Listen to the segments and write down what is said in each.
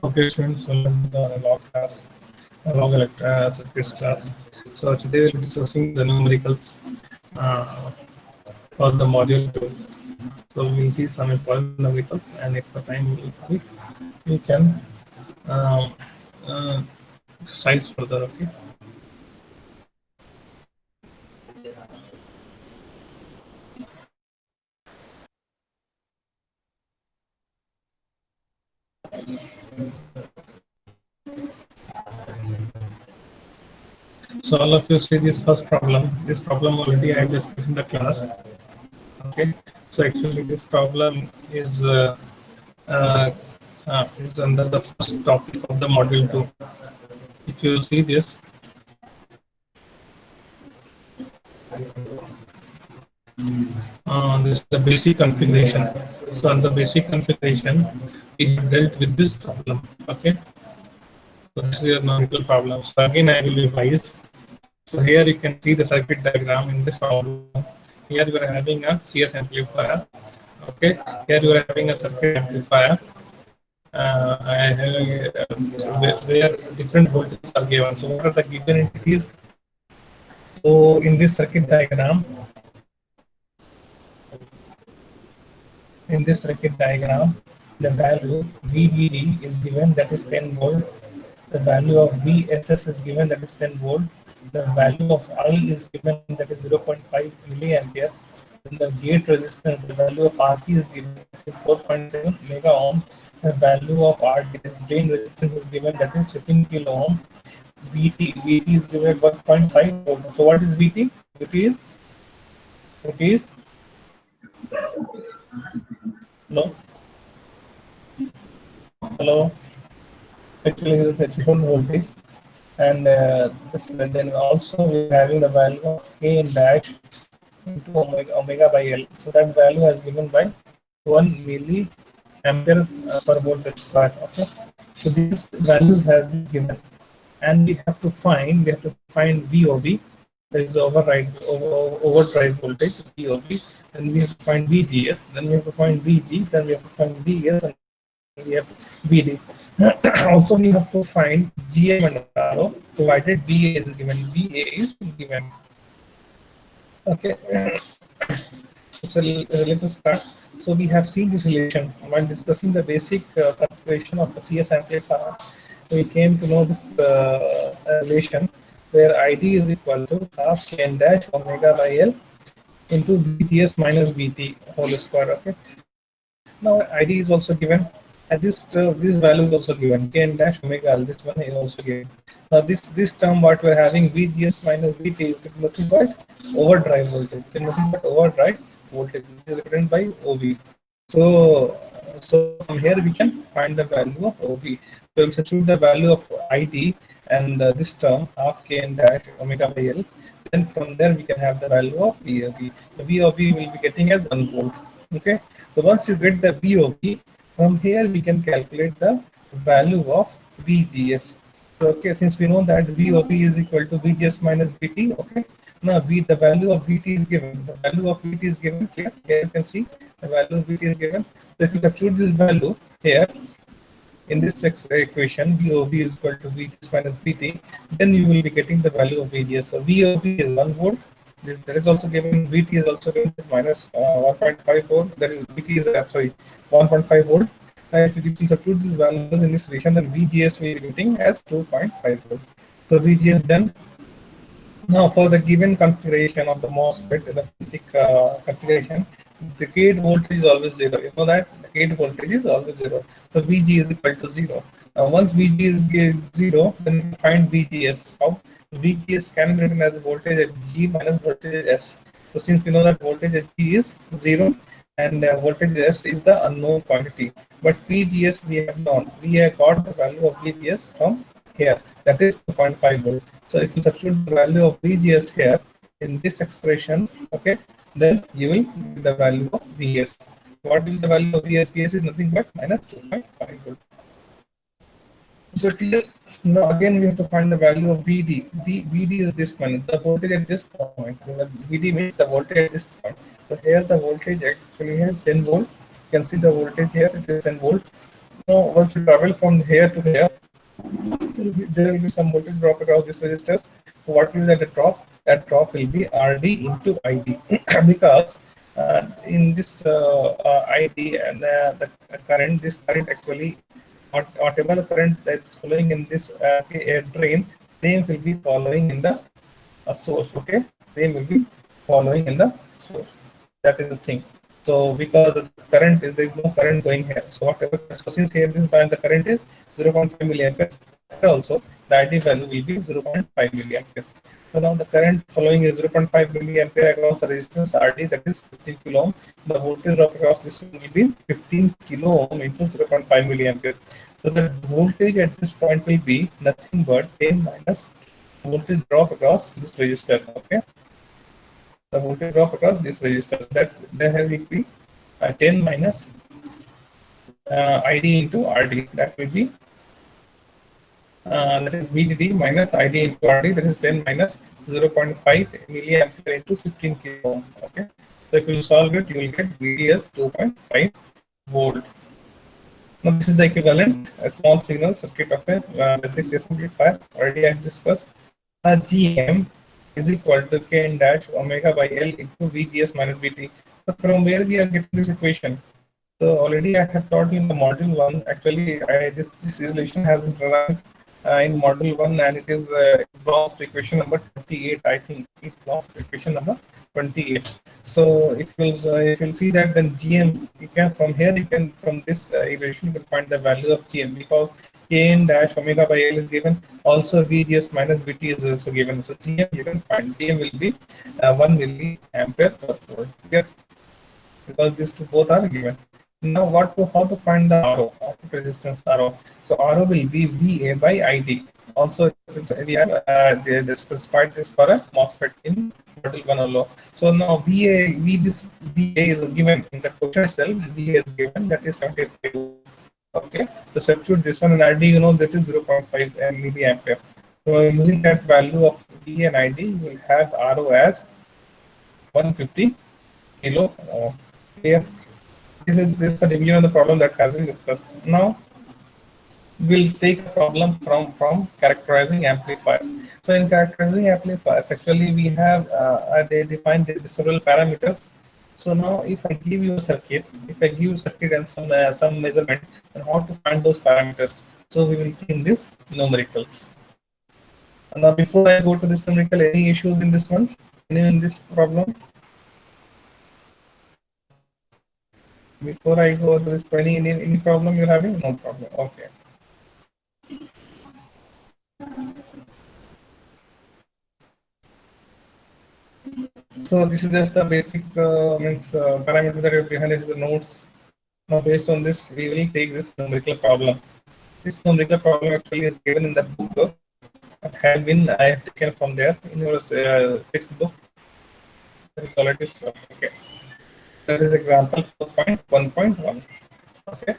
Okay, students, welcome to the log class, log circuits class. So today we'll be discussing the numericals uh, for the module 2. So we'll see some important numericals, and if the time will be, we can um, uh, exercise further. Okay. So all of you see this first problem. This problem already I discussed in the class. Okay. So actually, this problem uh, is under the first topic of the module 2. If you see this, this is the basic configuration. So on the basic configuration, we have dealt with this problem. Okay, so this is your numerical problem. So again, I will revise. So here you can see the circuit diagram in this problem. Here we are having a CS amplifier. Okay, here we are having a circuit amplifier. Where different voltages are given. So what are the given entities? So in this circuit diagram, the value VDD is given, that is 10 volt. The value of VSS is given, that is 10 volt. The value of I is given, that is 0.5 milliampere. Then the gate resistance, the value of RG is given, that is 4.7 mega ohm. The value of RD, that is drain resistance, is given, that is 15 kilo ohm. VT is given 1.5 volt. So what is VT? It is no. Hello. Actually, it is the threshold voltage, and then also we are having the value of K in dash into omega by L. So that value is given by 1 milliampere per volt square. Okay. So these values have been given, and we have to find VOB, that is overdrive voltage VOB. Then we have to find VGS. Then we have to find VG. Then we have to find VS. And we have VD. Also, we have to find GM and RO, provided VA is given. VA is given. Okay. So let us start. So we have seen this relation while discussing the basic configuration of the CS amplifier. We came to know this relation where ID is equal to half N dash omega by L into VGS minus VT whole square. Okay. Now ID is also given, and this value is also given. K n dash omega L. This one is also given. Now this term what we're having, VGS minus VT, is nothing but overdrive voltage. It is nothing but overdrive voltage. This is represented by OV. So from here we can find the value of OV. So we substitute the value of ID and this term half K n dash omega by L. Then from there we can have the value of VOV. The VOV will be getting as 1 volt. Okay. So once you get the VOV, from here we can calculate the value of VGS. So, okay, since we know that VOV is equal to VGS minus VT. Okay. Now the value of VT is given. The value of VT is given here. Here you can see the value of VT is given. So if you substitute this value here in this equation, VOV is equal to VGS minus VT, then you will be getting the value of VGS. So VOV is 1 volt. That is also given. VT is also given as minus 1.54. That is VT is 1.5 volt. And if you substitute these values in this equation, then VGS we are getting as 2.5 volt. So VGS then. Now for the given configuration of the MOSFET, the basic configuration, the gate voltage is always 0. You know that the gate voltage is always 0. So VG is equal to 0. Now once VG is 0, then we find VGS. How? VGS can be written as voltage at G minus voltage at S. So since we know that voltage at G is 0 and voltage at S is the unknown quantity, but VGS we have known. We have got the value of VGS from here, that is 2.5 volt. So if you substitute the value of VGS here in this expression, okay, then you will get the value of VS. What will the value of VS? VS is nothing but minus 2.5 volt. So clear. Now again we have to find the value of VD. VD is this one, the voltage at this point. VD means the voltage at this point. So here the voltage actually has 10 volt. You can see the voltage here, it is 10 volt. Now, once you travel from here to here, there will be some voltage drop across these resistors. So what is that drop? That drop will be RD into ID because in this ID and the current, this current actually, whatever current that's flowing in this drain, same will be following in the source. Okay, same will be following in the source. That is the thing. So because the current is, there is no current going here. So whatever, so since here this the current is 0.5 milliamperes, here also the ID value will be 0.5 milliampere. So now the current following is 0.5 milliampere across the resistance RD, that is 15 kilo ohm. The voltage drop across this will be 15 kilo ohm into 0.5 milliampere. So the voltage at this point will be nothing but 10 minus voltage drop across this resistor. Okay, the voltage drop across this resistor, that there will be 10 minus ID into RD, that will be that is VDD minus ID into RD, that is 10 minus 0.5 milliampere into 15 kilo ohm. Okay, so if you solve it, you will get VDS 2.5 volt. Now this is the equivalent a small signal circuit of a basic amplifier. Already I have discussed. GM is equal to K n dash omega by L into VGS minus VT. So from where we are getting this equation? So already I have taught you in the module 1. Actually, this relation has been derived in module 1, and it is belongs to equation number 28. I think it belongs to equation number 28. So if you'll see that, then GM, you can from here, you can from this equation you can find the value of GM, because Kn dash omega by L is given. Also VGS minus VT is also given. So GM you can find. GM will be 1 milliampere per volt. Yeah, because these two both are given. Now how to find the RO, output resistance RO? So RO will be VA by ID. Also we have they specified this for a MOSFET in module 1 alone. So now this VA is given in the question itself. VA is given, that is 75. Okay, so substitute this one, and ID, you know, that is 0.5 milliampere. So using that value of V and ID, you will have RO as 150 kilo ohm. Here, this is the review of the problem that has been discussed. Now we'll take a problem from characterizing amplifiers. So in characterizing amplifiers, actually we have they define the several parameters. So now if I give you a circuit, and some measurement, and how to find those parameters. So we will see in this numericals. And now before I go to this numerical, any issues in this one? Any in this problem? Before I go to this, any problem you're having? No problem. Okay. So this is just the basic parameter that you behind it is the nodes. Now based on this, we will take this numerical problem. This numerical problem actually is given in the book. I have taken from there in your textbook. That is already stuff. Okay. That is example 4.1.1. Okay.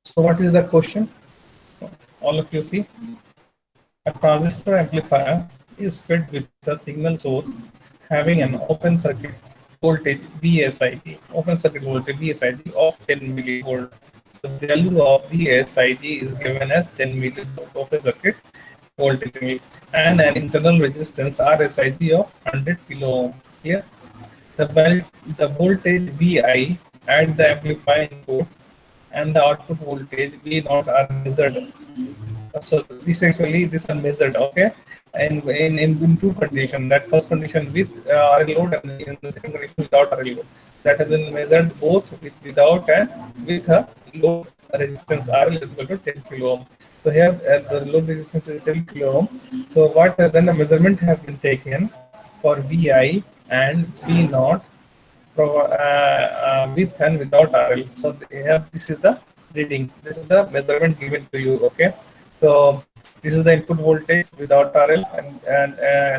So what is the question? All of you see, a transistor amplifier is fed with a signal source having an open circuit voltage VSIG, open circuit voltage VSIG of 10 millivolt. The value of VSIG is given as 10 millivolt open circuit voltage, and an internal resistance RSIG of 100 kilo ohm. Here, the voltage VI at the amplifier input and the output voltage V naught are measured. So this are measured, okay, and in two conditions. That first condition with RL load, and in the second condition without RL load. That has been measured both without and with a load resistance RL is equal to 10 kilo ohm. So here the load resistance is 10 kilo ohm. So what then the measurement has been taken for VI and V naught with and without RL. So here this is the reading. This is the measurement given to you. Okay. So this is the input voltage without RL, and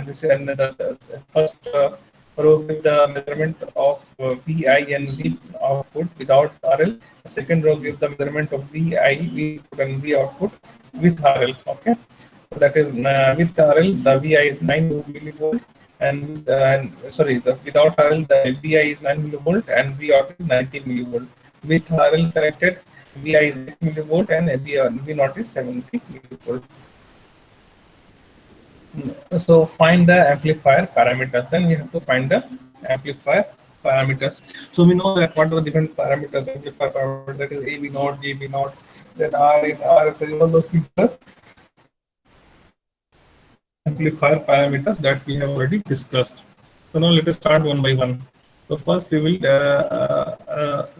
this is the first row with the measurement of VI and V output without RL. The second row gives the measurement of VI, V input and V output with RL. Okay. So that is with RL, the VI is 9 millivolt, and sorry, without RL, the VI is 9 millivolt and V out is 19 millivolt. With RL connected, VI is 8 millivolt and V naught is 70 millivolt. So find the amplifier parameters. Then we have to find the amplifier parameters. So we know that what are the different parameters, amplifier parameters, that is AV naught, JV naught, then R in RSI, all those things are amplifier parameters that we have already discussed. So now let us start one by one. So first we will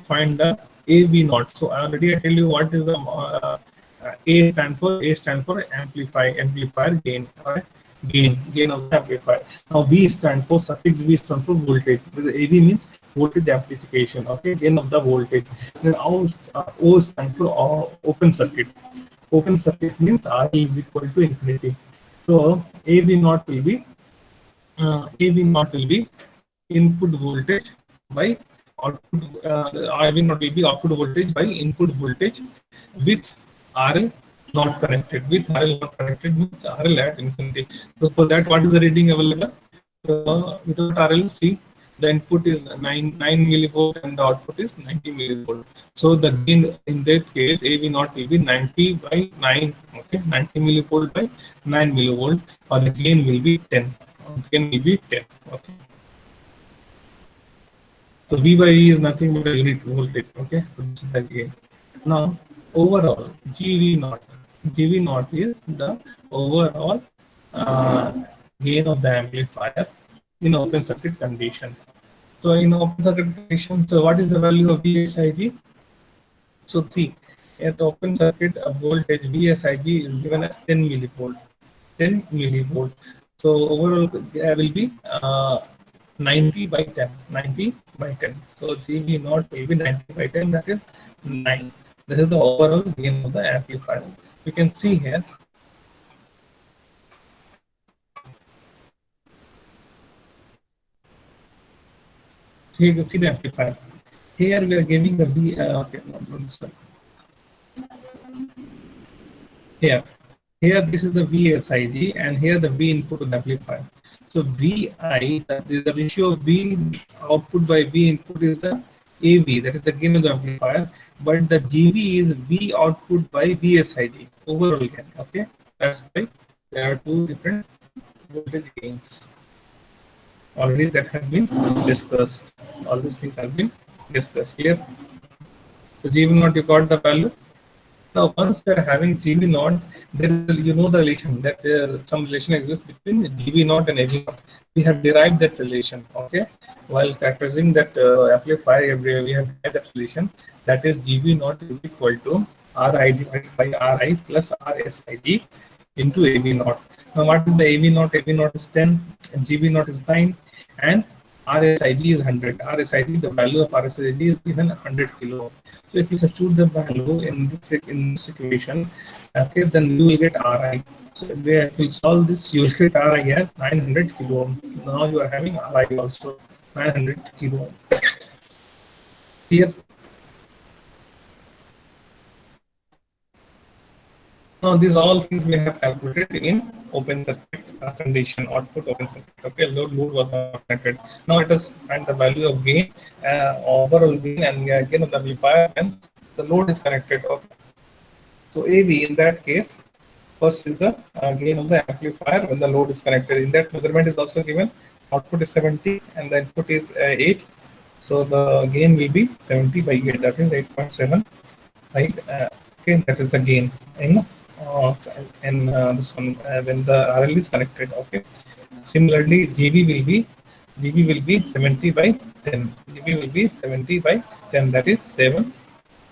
find the AV naught. So already I tell you what is the A stand for. A stand for amplifier gain. Right? Gain of the amplifier. Now V stand for suffix V stands for voltage. The AV means voltage amplification. Okay, gain of the voltage. Then O stands for open circuit. Open circuit means R is equal to infinity. So AV naught will be input voltage by output. AV naught will be output voltage by input voltage with RL not connected. With RL not connected means RL at infinity. So for that, what is the reading available? Without RL, see, the input is 9 millivolt and the output is 90 millivolt. So the gain in that case, AV naught will be 90 by 9. Okay, 90 millivolt by 9 millivolt, or the gain will be 10. Gain will be 10. Okay. So V by E is nothing but a unit voltage. Okay, so this is the gain. Now overall GV naught. GV naught is the overall uh, gain of the amplifier in open circuit condition. So in open circuit condition, so what is the value of VSIG? So see, at open circuit voltage VSIG is given as 10 millivolt. 10 millivolt. So overall will be 90 by 10. 90 by 10. So GV naught will be 90 by 10. That is 9. This is the overall gain of the amplifier. You can see here. So you can see the amplifier. Here we are giving the V. Okay, no, this one. Here this is the VSIG, and here the V input of the amplifier. So VI, that is the ratio of V output by V input is the AV, that is the gain of the amplifier, but the GV is V output by VSIG overall gain. Okay, that's why there are two different voltage gains. Already that has been discussed. All these things have been discussed here. So GV naught, you got the value. Now, once we are having GV naught, then you know the relation that some relation exists between GV naught and AV naught. We have derived that relation. Okay, while characterizing that amplifier, we have had that relation. That is GV naught is equal to RI divided by RI plus RSIG into AV naught. Now, what is the AV naught? AV naught is 10, and GV naught is 9, and RSIG is 100. RSIG, the value of RSIG is given 100 kilo. So if you substitute the value in this equation, okay, then you will get RI. So if you solve this, you will get RI as 900 kilo. Now you are having RI also 900 kilo. Here. Now these all things we have calculated in open circuit condition, output open circuit. Okay, load was not connected. Now let us find the value of gain, overall gain, and gain of the amplifier when the load is connected. Okay. So AV in that case, first is the gain of the amplifier when the load is connected. In that measurement is also given. Output is 70 and the input is 8. So the gain will be 70 by 8. That is 8.7. Right. Okay, that is the gain in this one when the RL is connected. Okay. Similarly, GV will be 70 by 10. GV will be 70 by 10. That is 7.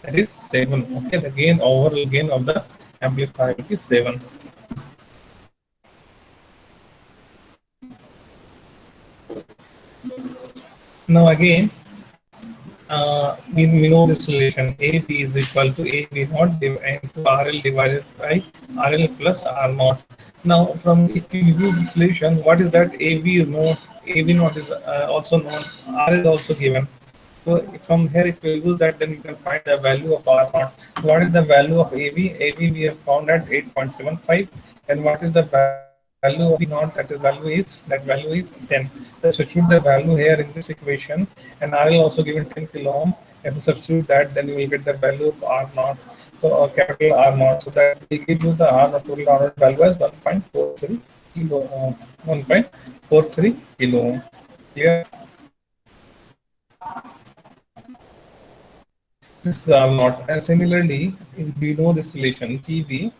That is 7. Okay, the gain, overall gain of the amplifier is 7. Now again, we know this relation AV is equal to AV naught into RL divided by RL plus R naught. Now, from if you use this relation, what is that? AV is known, AV naught is also known, R is also given. So from here, if you use that, then you can find the value of R naught. What is the value of AV? AV we have found at 8.75, and what is the value of V naught? That value is 10. So substitute the value here in this equation, and R is also given 10 kilo ohm, If you substitute that, then you will get the value of R naught. So capital R naught. So that will give you the R naught total R naught value as 1.43 kilo. 1.43 kilo. Here, this is R naught. And similarly, if we know this relation GB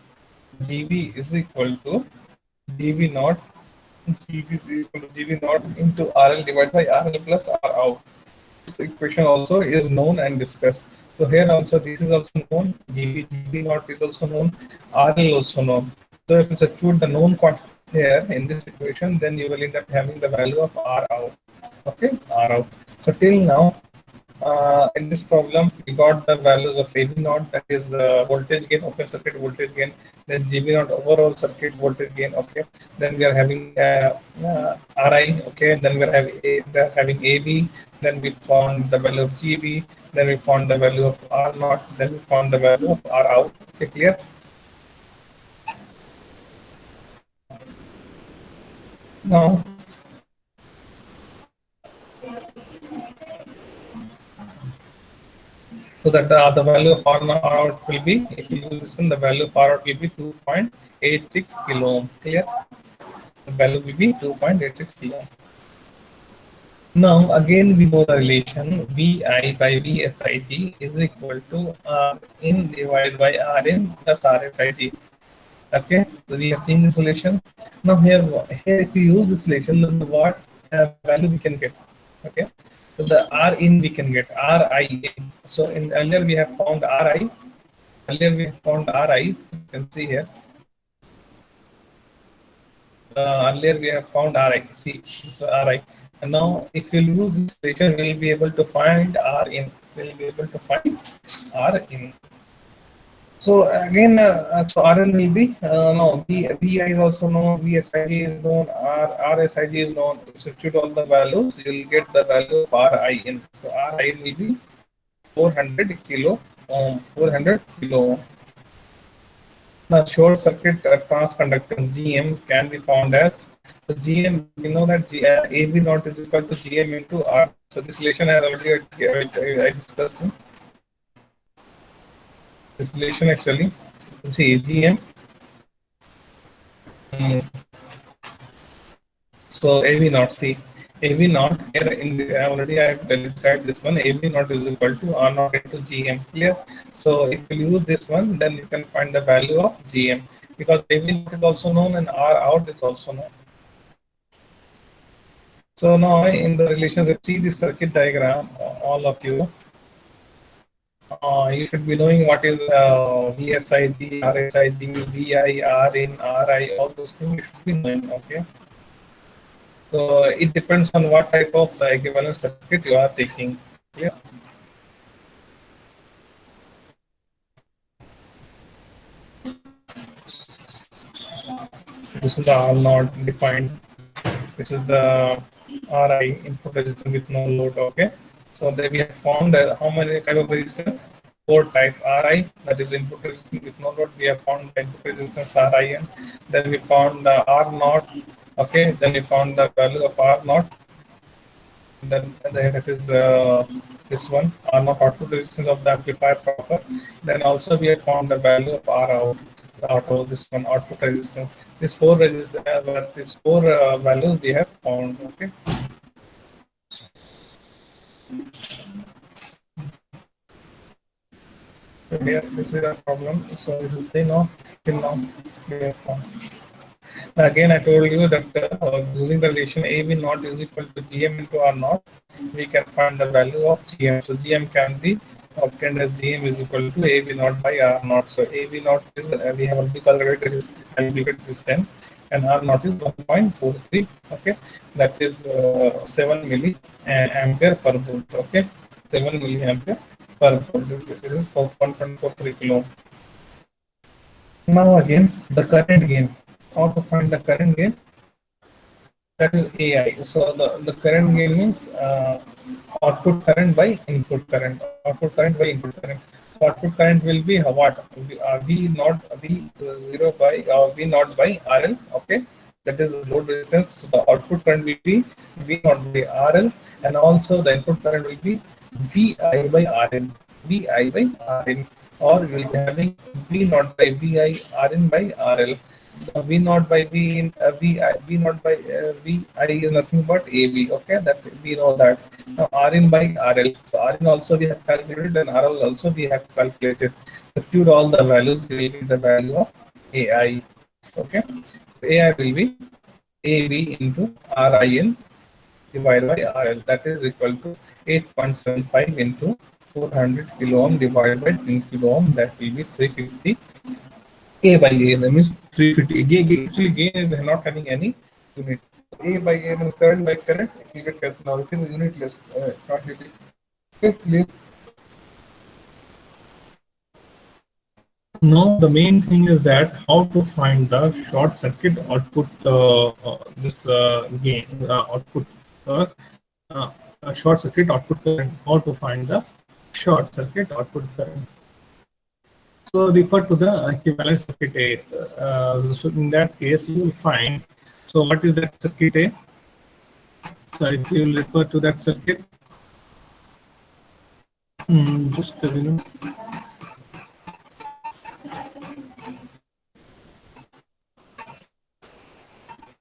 is equal to GB naught. GB is equal to GB naught into RL divided by RL plus R out. This equation also is known and discussed. So here also this is also known, GB naught is also known, RL also known. So if you substitute the known quantities here in this equation, then you will end up having the value of R out. Okay, R out. So till now, in this problem, we got the values of AB naught, that is voltage gain, open circuit voltage gain, then GB naught overall circuit voltage gain. Okay, then we are having RI. Okay, then we are having AB. Then we found the value of GB. Then we found the value of R naught. Then we found the value of R out. Okay, clear? Now, so that the value of R out will be, if you use this one, the value of R out will be 2.86 kilo ohm. Clear? The value will be 2.86 kilo ohm. Now again we know the relation VI by VSIG is equal to R in divided by RN plus RSIG. Okay, so we have seen this relation. Now here if we use this relation, then what value we can get? Okay, so the R in we can get RI. So in earlier we have found RI. Earlier we have found RI. You can see here. Earlier we have found Ri. See, so Ri. And now if you use this equation, we will be able to find R in. We will be able to find R in. So again, so Rn will be no, Vi is also known, VSIG is known, RSIG is known. Substitute all the values, you will get the value of Rin. So Rin will be 400 kilo ohm. 400 kilo ohm. Now, short circuit transconductance GM can be found as, so GM. We know that AB naught is equal to GM into R. So this relation I already I discussed. This relation actually, see GM. So AB naught, see AB naught here in the, already I have described this one. AB naught is equal to R naught into GM. Clear? So if you use this one, then you can find the value of GM, because AB naught is also known and R out is also known. So now in the relationship, see the circuit diagram, all of you. You should be knowing what is VSIG, RSIG, VI, RIN, RI, all those things you should be knowing. Okay. So it depends on what type of equivalent circuit you are taking. Yeah. This is the R naught defined. This is the RI, input resistance with no load. Okay. So then we have found how many type of resistance? 4 type. RI, that is input resistance with no load. We have found the input resistance RIN. Then we found the R naught. Okay. Then we found the value of R naught. Then that is this one, R naught output resistance of the amplifier proper. Then also we have found the value of R out, this one output resistance. These four values we have found. Okay. So here this is a problem. So this is till now we have found. Again, I told you that using the relation AB naught is equal to GM into R naught, we can find the value of GM. So GM can be obtained as GM is equal to AB naught by R naught. So AB naught is we have already calculated this then, and R naught is 1.43. Okay, that is 7 milliampere per volt. Okay, 7 milliampere per volt. This is 1.43 kilo. Now again, the current gain. How to find the current gain? That is AI. So the current gain means output current by input current. Output current by input current. So output current will be what? V naught V0 by V naught by RL. Okay, that is load resistance. So the output current will be V naught by RL, and also the input current will be VI by RN, VI by RN, or we will be having V naught by VI, RN by RL. V naught by V in VI, V naught by VI is nothing but AV. Okay, that we know that. Now RN by RL. So RN also we have calculated, and RL also we have calculated. Substitute all the values, will be the value of AI. Okay, AI will be AV into RIN divided by RL, that is equal to 8.75 into 400 kilo ohm divided by 10 kilo ohm, that will be 350 A by A, that means 350. Actually gain is not having any unit. A by A means current by current, it will get cancelled out. It is unitless, not really. Okay, clear? Now the main thing is that how to find the short circuit output, this gain output, uh, short circuit output current. How to find the short circuit output current? So refer to the equivalent circuit A. So in that case, you will find. So what is that circuit A? So if you will refer to that circuit, just a minute.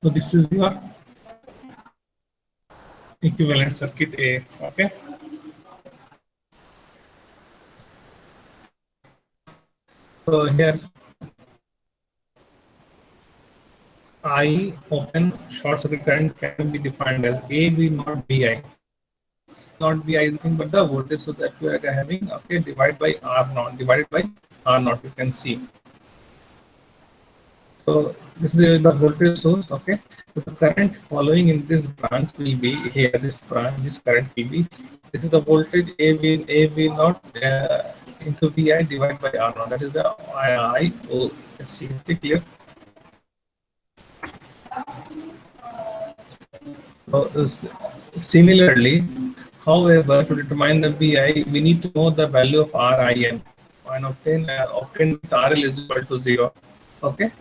So this is your equivalent circuit A. Okay. So here I open short circuit current can be defined as AV not BI. Not BI is nothing but the voltage, so that we are having, okay, divided by R naught, divided by R naught, you can see. So this is the voltage source, okay. So the current following in this branch will be here, this branch, this current will be, this is the voltage AV naught into VI divided by R naught, that is the IO. Let's see, clear. So similarly, however, to determine the VI, we need to know the value of RIN and obtain with RL is equal to 0. Okay.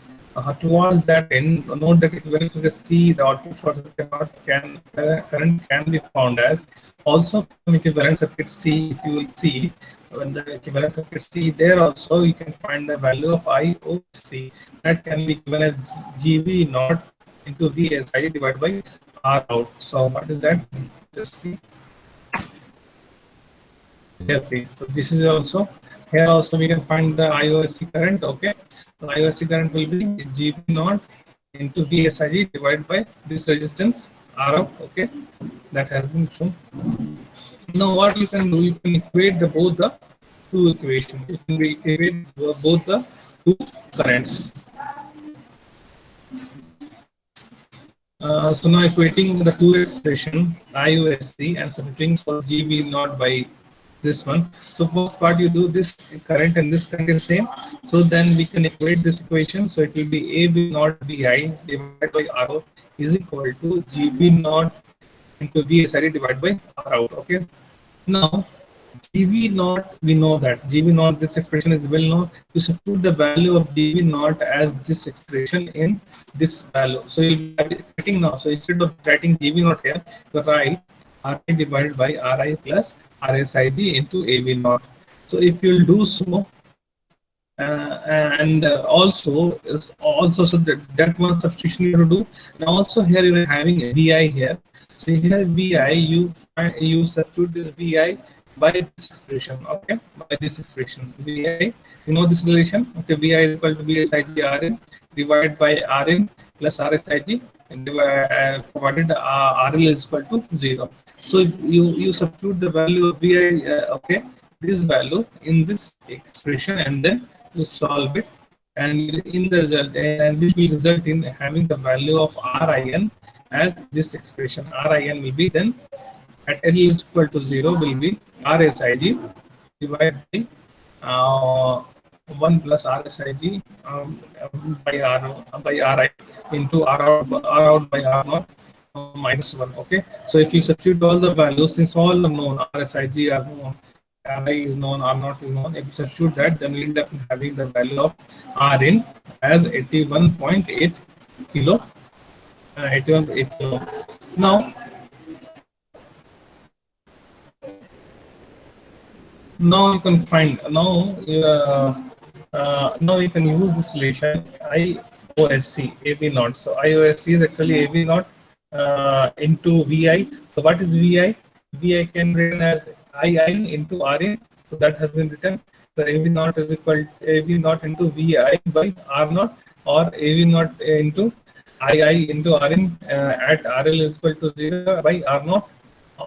Towards that end, note that when you see the output short circuit current can be found as also from equivalent circuit C. If you will see when the equivalent circuit C, there also you can find the value of IOC, that can be given as GV naught into VSI divided by R out. So what is that? Just see. Here, see. So this is also, here also we can find the IOSC current. Okay. So IOSC current will be GV naught into VSIG divided by this resistance R out. Okay. That has been shown. Now what you can do, you can equate the both the two equations. You can equate both the two currents. So now equating the two expression IOSC and substituting for GB naught by this one. So first part you do this current and this current is same. So then we can equate this equation. So it will be AB naught BI divided by RO is equal to GB naught into VSI divided by R out. Okay. Now GV naught, we know that GV naught, this expression is well known. You substitute the value of GV naught as this expression in this value. So you'll be writing now. So instead of writing GV naught here, you write RI divided by RI plus RSIG into AV naught. So if you'll do so, and also so that one substitution you have to do. And also here you are having VI here. So here VI, you substitute this VI by this expression. Okay, by this expression VI, you know this relation. Okay, VI is equal to VSIG RN divided by RN plus RSIG, and provided RL is equal to 0. So you substitute the value of VI, okay, this value in this expression, and then you solve it, and in the result, and which will result in having the value of RIN as this expression. RIN will be then at L is equal to 0 will be RSIG divided by 1 plus RSIG by RI into R out by R naught minus 1. Okay, so if you substitute all the values, since all are known, RSIG are known, RI is known, R naught is known, if you substitute that, then we end up having the value of RN as 81.8 kilo, 81.8 kilo. Now Now you can find now you can use this relation IOSC AB naught. So IOSC is actually AB naught into VI. So what is VI? VI can be written as II into RN. So that has been written. So AB naught is equal to AB naught into VI by R naught, or AB naught into II into RN at RL is equal to 0 by R naught,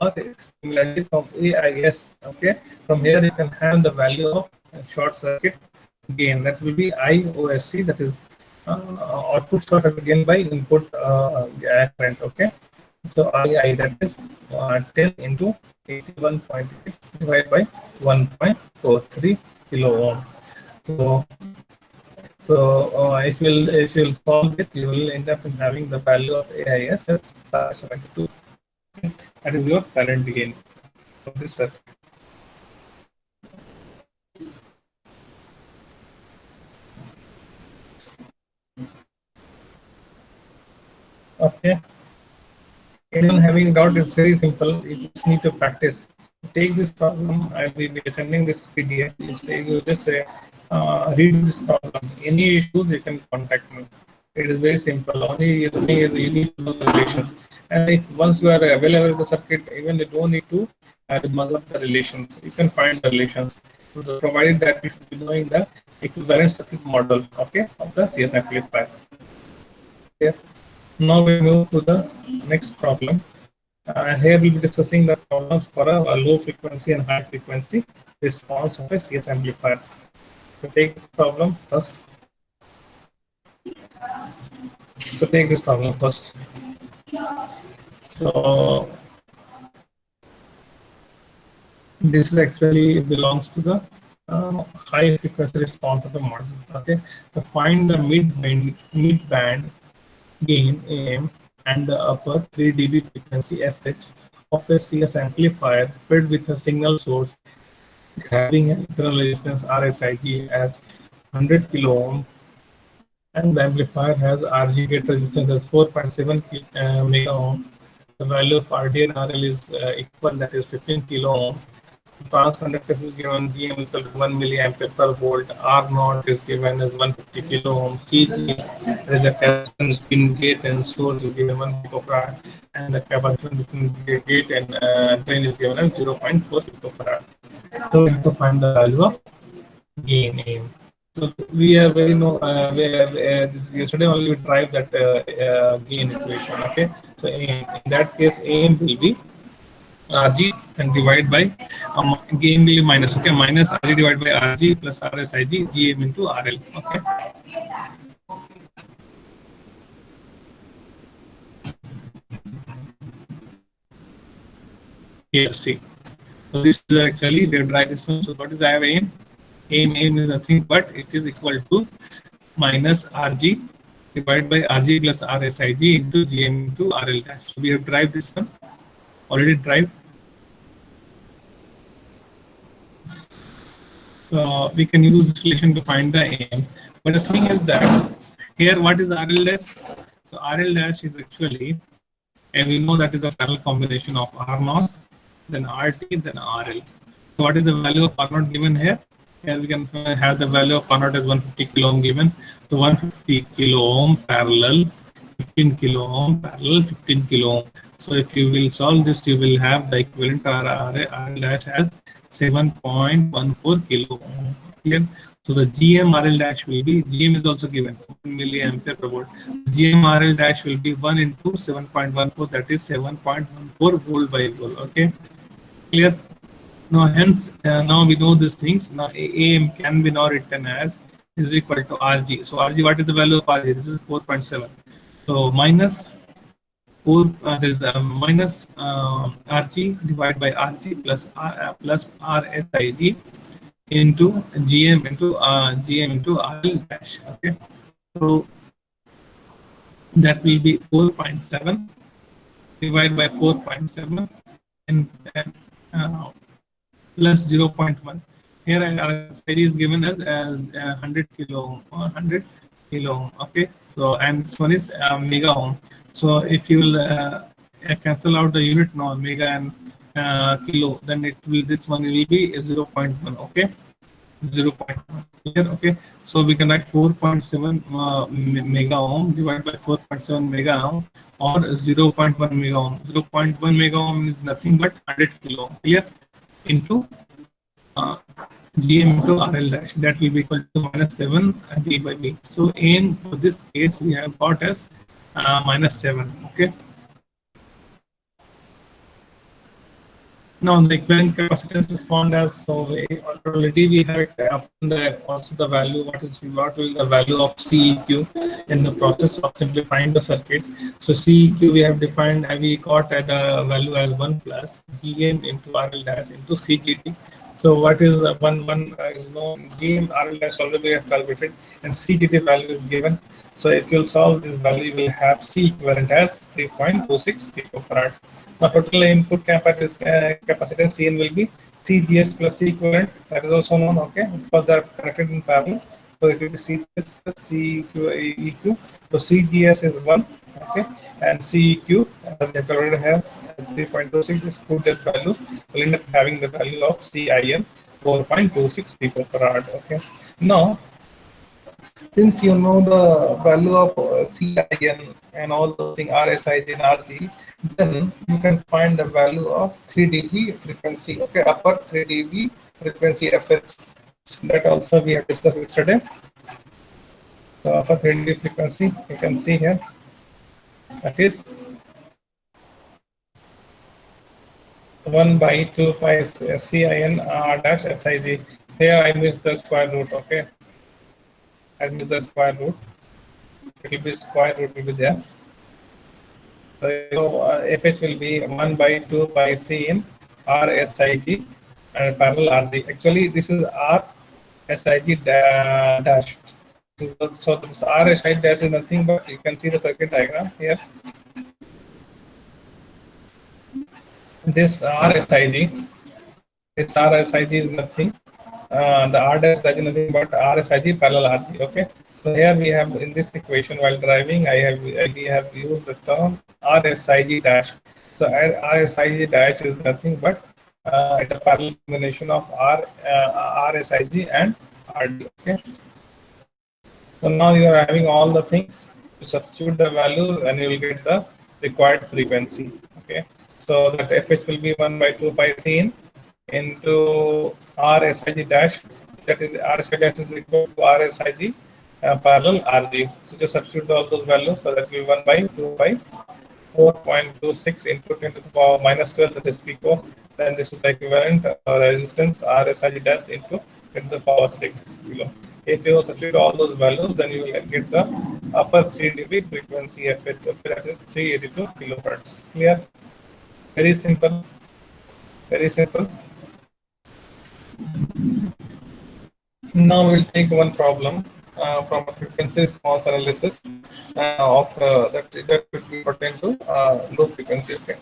or similarly from AIS. Okay, from here you can have the value of short circuit gain, that will be IOSC, that is output short circuit gain by input current. Okay, so II, that is 10 into 81.8 divided by 1.43 kilo ohm. So if you'll solve it, you will end up in having the value of AIS as 72. That is your current gain of this circuit. Okay. Anyone having doubt, it's very simple. You just need to practice. Take this problem. I will be sending this PDF. You just read this problem. Any issues, you can contact me. It is very simple. Only you need to know the relations. And if once you are available with the circuit, even you don't need to mug up the relations. You can find the relations. So provided that you should be knowing the equivalent circuit model, okay, of the CS amplifier. Okay. Now we move to the next problem. Here we'll be discussing the problems for a low frequency and high frequency response of a CS amplifier. So take this problem first. So this actually belongs to the high frequency response of the model. Okay, to find the mid band gain AM and the upper 3 dB frequency FH of a CS amplifier fed with a signal source having an internal resistance RSIG as 100 kilo ohm, and the amplifier has RG gate resistance as 4.7 mega ohm. The value of RD and RL is equal, that is 15 kilo ohm. Transconductance is given Gm is equal to 1 milliampere per volt. R naught is given as 150 kilo ohm. CG is the capacitance between gate and source is given 1 picofarad, and the capacitance between gate and drain is given as 0.4 picofarad. So we have to find the value of gain AM. So we are very no. Yesterday only we tried that gain equation. Okay. So in that case, AM will be RG and divide by gain will be minus. Okay, minus RG divided by RG plus RSIG GM into RL. Okay. Here, see. So this is actually we have tried this one. So what is I have AM? AM is nothing but it is equal to minus RG divided by RG plus RSIG into GM into RL dash. So we have tried this one. Already tried. We can use this relation to find the AM. But the thing is that here, what is RL dash? So RL dash is actually, and we know that is a parallel combination of R naught, then RT, then RL. So what is the value of R naught given here? Here we can have the value of R naught as 150 kilo ohm given. So 150 kilo ohm parallel 15 kilo ohm parallel 15 kilo ohm. So if you will solve this, you will have the equivalent RL dash as 7.14 kilo ohm. Clear? So the GM dash will be, GM is also given 1 milliampere per volt. GM dash will be 1 into 7.14, that is 7.14 volt by volt. Okay, clear? Now hence now we know these things. Now AM can be now written as is equal to RG. So RG, what is the value of RG? This is 4.7. So minus 4 is minus RG divided by RG plus plus RSIG into GM into RL dash. Okay, so that will be 4.7 divided by 4.7 and plus 0.1. Here RSIG is given as 100 kilo ohm, 100 kilo ohm. Okay, so and this one is mega ohm. So if you will cancel out the unit now, mega and kilo, then it will, this one will be 0.1. Okay, 0.1. Clear? Okay, so we can write 4.7 mega ohm divided by 4.7 mega ohm, or 0.1 mega ohm. 0.1 mega ohm is nothing but 100 kilo. Clear? Into uh, Gm into RL dash, that will be equal to minus 7 d by b. So in for this case we have got as minus 7. Okay. Now the equivalent capacitance is found as, so already we have obtained also the value, what will the value of Ceq in the process of simplifying the circuit. So Ceq we have defined, and we got at the value as 1 plus Gm into RL dash into CGT. So what is one is known, Gm RL dash already we have calculated, and CGT value is given. So if you'll solve this value, you will have C equivalent as 3.26 picofarad. Now total input capacitance Cn will be CGS plus C equivalent, that is also known. Okay, because they are connected in parallel, so it will be CGS plus CEQ. So CGS is 1, okay, and CEQ they already have 3.26. Just put that value, will end up having the value of CIN 4.26 picofarad. Okay, now since you know the value of CIN and all those things, RSIG and RG, then you can find the value of 3 dB frequency, okay, upper 3 dB frequency FH. That also we have discussed yesterday. So upper 3 dB frequency, you can see here, that is 1 by 2 pi CIN R dash SIG. Here I missed the square root, okay. I missed the square root. It will be square root will be there. So FH will be 1 by 2 pi C in RSIG and parallel RG. Actually, this is RSIG dash. So this RSIG dash is nothing but, you can see the circuit diagram here. This RSIG is nothing. The R dash is nothing but RSIG parallel RG. Okay. So here we have in this equation while driving, we have used the term RSIG dash. So RSIG dash is nothing but it's a parallel combination of RSIG and RD. Okay. So now you are having all the things. You substitute the value and you will get the required frequency. Okay. So that FH will be 1 by 2 pi C in into RSIG dash. That is RSIG dash is equal to RSIG parallel RG. So just substitute all those values. So that will be 1 by 2 by 4.26 into 10 to the power minus 12, that is pico. Then this is the equivalent resistance RSIG dash into 10 to the power 6 kilo. If you substitute all those values, then you will get the upper 3 dB frequency FH, that is 382 kilohertz. Clear? Very simple. Very simple. Now we'll take one problem from a frequency response analysis of that could be pertain to low frequency. Okay.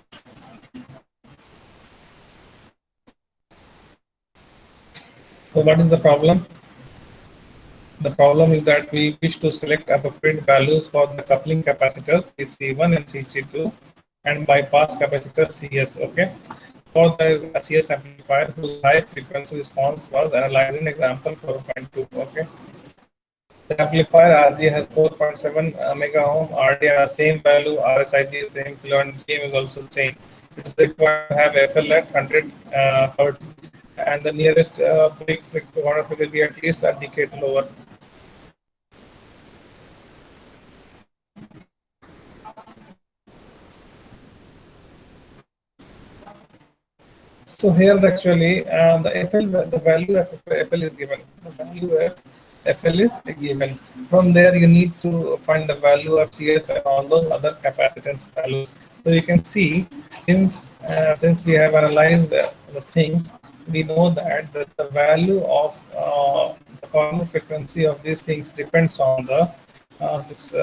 So what is the problem? The problem is that we wish to select appropriate values for the coupling capacitors C1 and C2 and bypass capacitor CS. Okay. For the CS amplifier whose high frequency response was analyzed in example 4.2. Okay. The amplifier RG has 4.7 mega ohm, RD are same value, RSIG is same, kilo and Gm is also same. It is required to have FL at 100 hertz, and the nearest peak frequency will be at least a decade lower. So here actually the value of FL is given. The value of FL is given. From there you need to find the value of CS and all those other capacitance values. So you can see since we have analyzed the things, we know that the value of the common frequency of these things depends on the this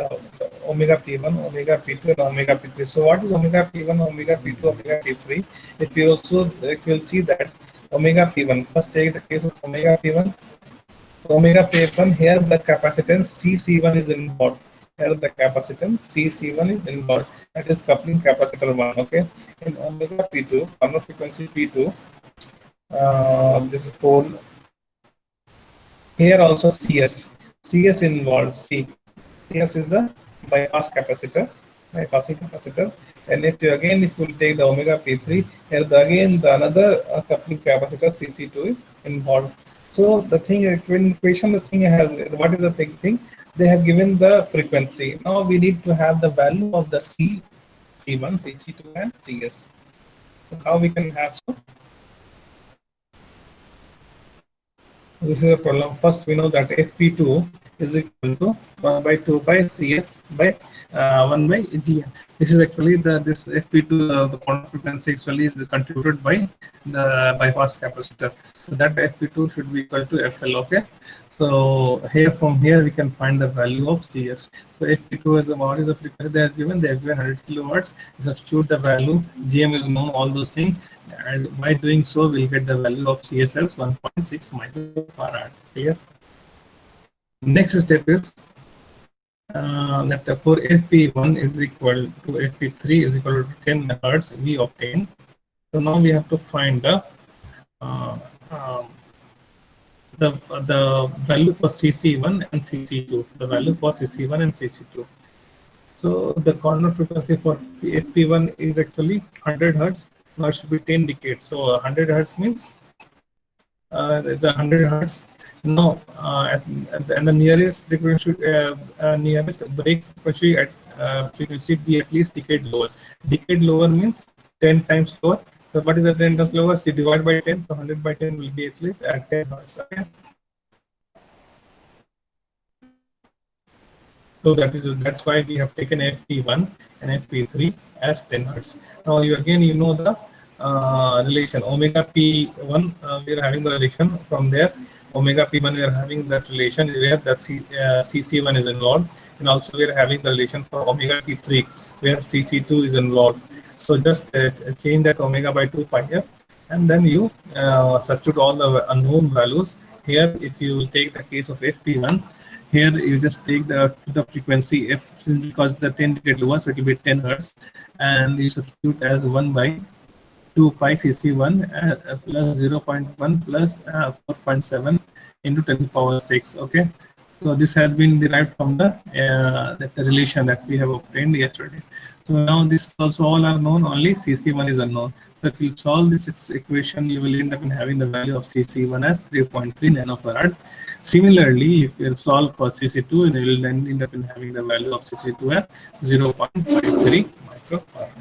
omega p1, omega p2, and omega p3. So what is omega p1, omega p2, omega p3? If you will see that omega p1, first take the case of omega p1. Omega p1, here the capacitance CC1 is involved. Here the capacitance CC1 is involved. That is coupling capacitor 1. Okay. In omega P2, corner frequency P2, this is whole. Here also CS. CS involved. CS is the bypass capacitor, bypassing capacitor. And if you again, if you will take the omega P3, here again the another coupling capacitor CC2 is involved. So the thing, when equation, the thing has, what is the thing? They have given the frequency. Now we need to have the value of the C1, CC2, and CS. So how we can have so? This is a problem. First, we know that FP2 is equal to 1 by 2 by CS by 1 by GM. This is actually this FP2, the quantum frequency actually is contributed by the bypass capacitor. So that FP2 should be equal to FL. Okay. So here, from here we can find the value of CS. So FP2 is what is the frequency they have given? They have given 100 kilowatts. Substitute the value. GM is known, all those things, and by doing so, we'll get the value of CS as 1.6 microfarad. Here. Next step is that for FP1 is equal to FP3 is equal to 10 hertz. We obtain. So now we have to find the value for CC1 and CC2, the value for CC1 and CC2. So the corner frequency for FP1 is actually 100 hertz. Now it should be 10 decades. So 100 hertz means it's 100 hertz. Now and the nearest frequency, nearest break frequency at frequency be at least decade lower. Decade lower means 10 times lower. So what is the 10 times lower? So divide by 10. So 100 by 10 will be at least at 10 hertz. Okay. So that's why we have taken FP1 and FP3 as 10 hertz. Now you know the relation omega P1. We are having the relation from there. Omega P1 we are having that relation where the CC1 is involved, and also we are having the relation for omega P3 where CC2 is involved. So just change that omega by 2 pi here, and then you substitute all the unknown values. Here, if you take the case of FP1, here you just take the frequency F, because it's a 10 decade lower, so it will be 10 hertz, and you substitute as 1 by 2 pi CC1 plus 0.1 plus 4.7 into 10 to the power 6. Okay, so this has been derived from the relation that we have obtained yesterday. So now this also all are known, only CC1 is unknown. So if you solve this equation, you will end up in having the value of CC1 as 3.3 nanofarad. Similarly, if you solve for CC2, you will then end up in having the value of CC2 as 0.53 microfarad.